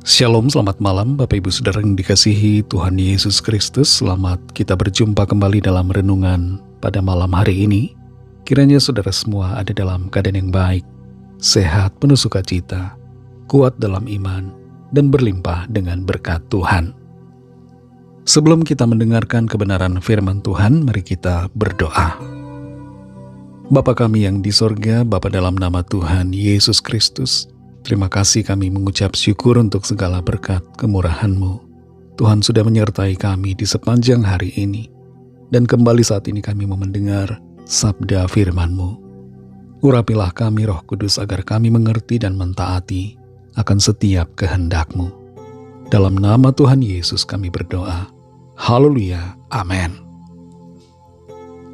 Shalom, selamat malam Bapak Ibu Saudara yang dikasihi Tuhan Yesus Kristus. Selamat kita berjumpa kembali dalam renungan pada malam hari ini. Kiranya saudara semua ada dalam keadaan yang baik, sehat, penuh sukacita, kuat dalam iman, dan berlimpah dengan berkat Tuhan. Sebelum kita mendengarkan kebenaran firman Tuhan, mari kita berdoa. Bapa kami yang di sorga, Bapa dalam nama Tuhan Yesus Kristus, terima kasih kami mengucap syukur untuk segala berkat kemurahan-Mu. Tuhan sudah menyertai kami di sepanjang hari ini. Dan kembali saat ini kami mau mendengar sabda firman-Mu. Urapilah kami Roh Kudus agar kami mengerti dan mentaati akan setiap kehendak-Mu. Dalam nama Tuhan Yesus kami berdoa. Haleluya. Amin.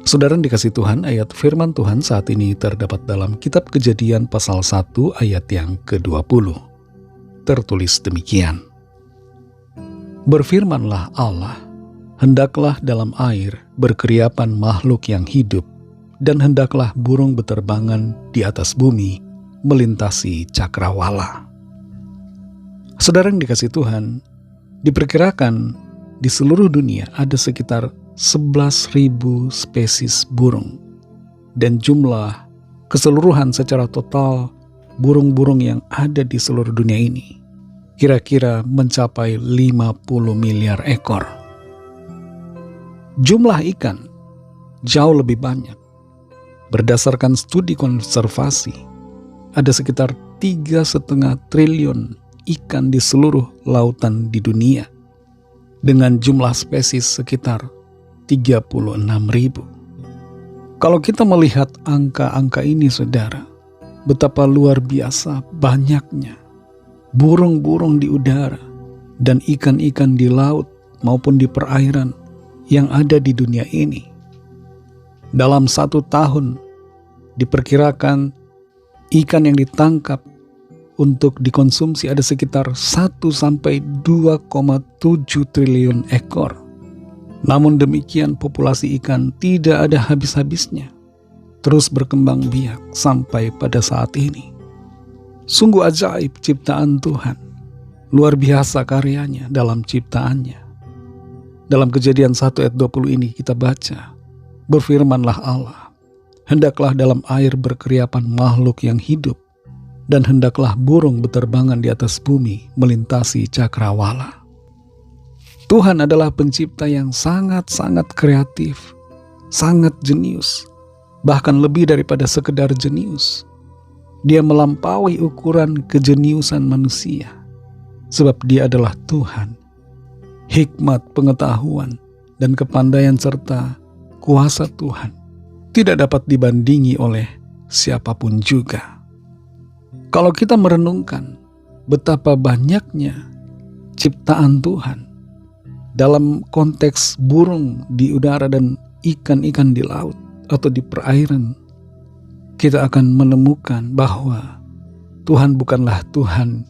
Saudara yang dikasih Tuhan, ayat firman Tuhan saat ini terdapat dalam kitab Kejadian pasal 1 ayat yang ke-20. Tertulis demikian. Berfirmanlah Allah, hendaklah dalam air berkeriapan makhluk yang hidup, dan hendaklah burung beterbangan di atas bumi melintasi cakrawala. Saudara yang dikasih Tuhan, diperkirakan di seluruh dunia ada sekitar 11.000 spesies burung, dan jumlah keseluruhan secara total burung-burung yang ada di seluruh dunia ini kira-kira mencapai 50 miliar ekor. Jumlah ikan jauh lebih banyak. Berdasarkan studi konservasi, ada sekitar 3,5 triliun ikan di seluruh lautan di dunia, dengan jumlah spesies sekitar 36.000. Kalau kita melihat angka-angka ini, saudara, betapa luar biasa banyaknya burung-burung di udara dan ikan-ikan di laut maupun di perairan yang ada di dunia ini. Dalam 1 tahun diperkirakan ikan yang ditangkap untuk dikonsumsi ada sekitar 1-2,7 triliun ekor. Namun demikian populasi ikan tidak ada habis-habisnya, terus berkembang biak sampai pada saat ini. Sungguh ajaib ciptaan Tuhan, luar biasa karyanya dalam ciptaannya. Dalam Kejadian 1 ayat 20 ini kita baca, berfirmanlah Allah, hendaklah dalam air berkeriapan makhluk yang hidup, dan hendaklah burung beterbangan di atas bumi melintasi cakrawala. Tuhan adalah pencipta yang sangat-sangat kreatif, sangat jenius, bahkan lebih daripada sekedar jenius. Dia melampaui ukuran kejeniusan manusia, sebab Dia adalah Tuhan. Hikmat, pengetahuan, dan kepandaian serta kuasa Tuhan tidak dapat dibandingi oleh siapapun juga. Kalau kita merenungkan betapa banyaknya ciptaan Tuhan, dalam konteks burung di udara dan ikan-ikan di laut atau di perairan, kita akan menemukan bahwa Tuhan bukanlah Tuhan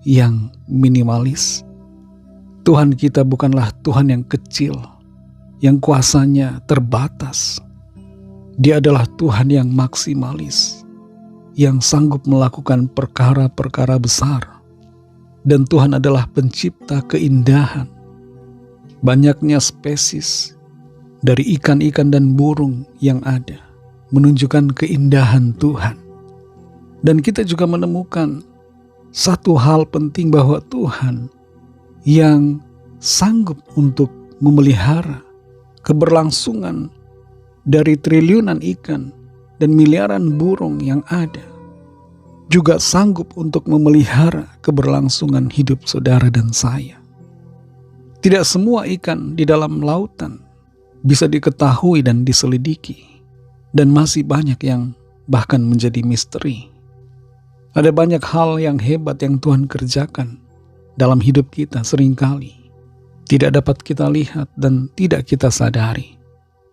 yang minimalis. Tuhan kita bukanlah Tuhan yang kecil, yang kuasanya terbatas. Dia adalah Tuhan yang maksimalis, yang sanggup melakukan perkara-perkara besar. Dan Tuhan adalah pencipta keindahan. Banyaknya spesies dari ikan-ikan dan burung yang ada menunjukkan keindahan Tuhan. Dan kita juga menemukan satu hal penting, bahwa Tuhan yang sanggup untuk memelihara keberlangsungan dari triliunan ikan dan miliaran burung yang ada, juga sanggup untuk memelihara keberlangsungan hidup saudara dan saya. Tidak semua ikan di dalam lautan bisa diketahui dan diselidiki, dan masih banyak yang bahkan menjadi misteri. Ada banyak hal yang hebat yang Tuhan kerjakan dalam hidup kita, seringkali tidak dapat kita lihat dan tidak kita sadari.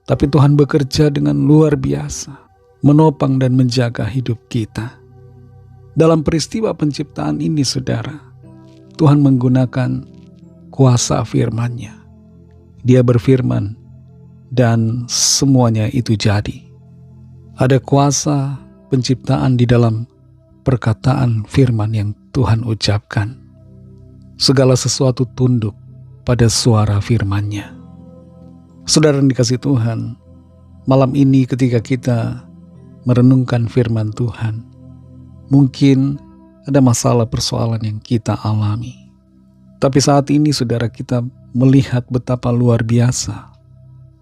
Tapi Tuhan bekerja dengan luar biasa, menopang dan menjaga hidup kita. Dalam peristiwa penciptaan ini, saudara, Tuhan menggunakan kuasa firman-Nya. Dia berfirman dan semuanya itu jadi. Ada kuasa penciptaan di dalam perkataan firman yang Tuhan ucapkan. segala sesuatu tunduk pada suara firman-Nya. Saudara yang dikasihi Tuhan, malam ini ketika kita merenungkan firman Tuhan, mungkin ada masalah persoalan yang kita alami. Tapi saat ini saudara, kita melihat betapa luar biasa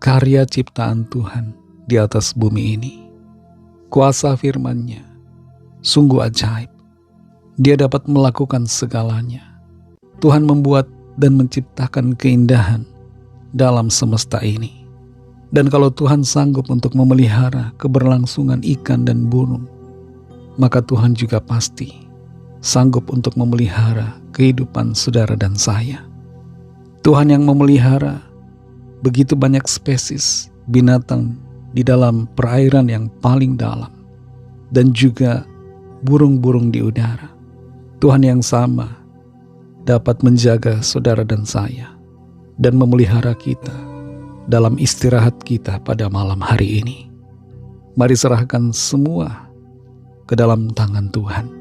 karya ciptaan Tuhan di atas bumi ini. Kuasa firman-Nya sungguh ajaib. Dia dapat melakukan segalanya. Tuhan membuat dan menciptakan keindahan dalam semesta ini. Dan kalau Tuhan sanggup untuk memelihara keberlangsungan ikan dan burung, maka Tuhan juga pasti sanggup untuk memelihara kehidupan saudara dan saya. Tuhan yang memelihara begitu banyak spesies binatang di dalam perairan yang paling dalam, dan juga burung-burung di udara. Tuhan yang sama dapat menjaga saudara dan saya dan memelihara kita dalam istirahat kita pada malam hari ini. Mari serahkan semua ke dalam tangan Tuhan.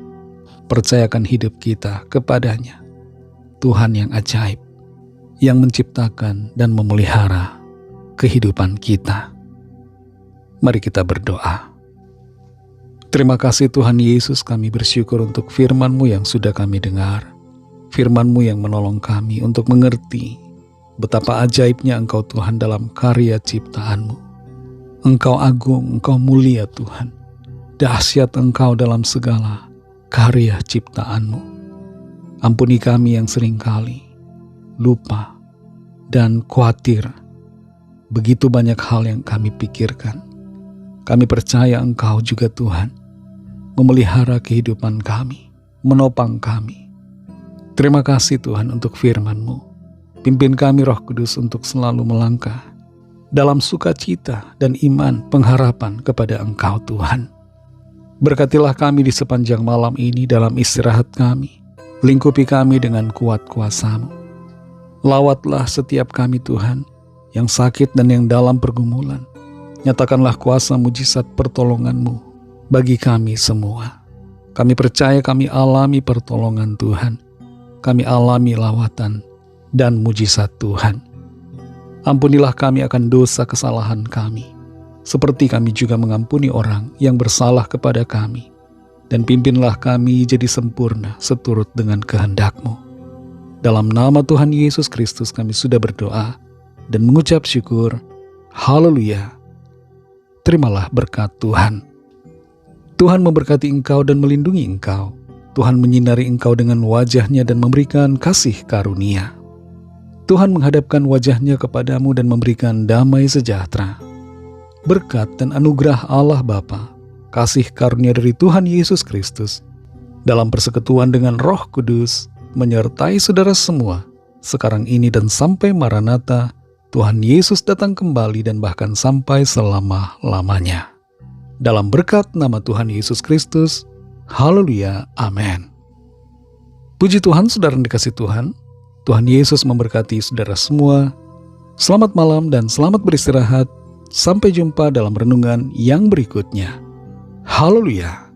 Percayakan hidup kita kepadanya, Tuhan yang ajaib, yang menciptakan dan memelihara kehidupan kita. Mari kita berdoa. Terima kasih Tuhan Yesus, kami bersyukur untuk firman-Mu yang sudah kami dengar. Firman-Mu yang menolong kami untuk mengerti betapa ajaibnya Engkau Tuhan dalam karya ciptaan-Mu. Engkau agung, Engkau mulia Tuhan. Dahsyat Engkau dalam segala karya ciptaan-Mu. Ampuni kami yang seringkali lupa dan khawatir. Begitu banyak hal yang kami pikirkan. Kami percaya Engkau juga Tuhan memelihara kehidupan kami, menopang kami. Terima kasih Tuhan untuk firman-Mu. Pimpin kami Roh Kudus untuk selalu melangkah dalam sukacita dan iman pengharapan kepada Engkau Tuhan. Berkatilah kami di sepanjang malam ini dalam istirahat kami. Lingkupi kami dengan kuat kuasa-Mu. Lawatlah setiap kami Tuhan yang sakit dan yang dalam pergumulan. Nyatakanlah kuasa mujizat pertolongan-Mu bagi kami semua. Kami percaya kami alami pertolongan Tuhan. Kami alami lawatan dan mujizat Tuhan. Ampunilah kami akan dosa kesalahan kami, seperti kami juga mengampuni orang yang bersalah kepada kami. Dan pimpinlah kami jadi sempurna seturut dengan kehendak-Mu. Dalam nama Tuhan Yesus Kristus kami sudah berdoa dan mengucap syukur. Haleluya. Terimalah berkat Tuhan. Tuhan memberkati engkau dan melindungi engkau. Tuhan menyinari engkau dengan wajah-Nya dan memberikan kasih karunia. Tuhan menghadapkan wajah-Nya kepadamu dan memberikan damai sejahtera. Berkat dan anugerah Allah Bapa, kasih karunia dari Tuhan Yesus Kristus, dalam persekutuan dengan Roh Kudus, menyertai saudara semua, sekarang ini dan sampai Maranatha, Tuhan Yesus datang kembali dan bahkan sampai selama-lamanya. Dalam berkat nama Tuhan Yesus Kristus, haleluya, amin. Puji Tuhan, saudara yang dikasihi Tuhan, Tuhan Yesus memberkati saudara semua. Selamat malam dan selamat beristirahat. Sampai jumpa dalam renungan yang berikutnya. Haleluya.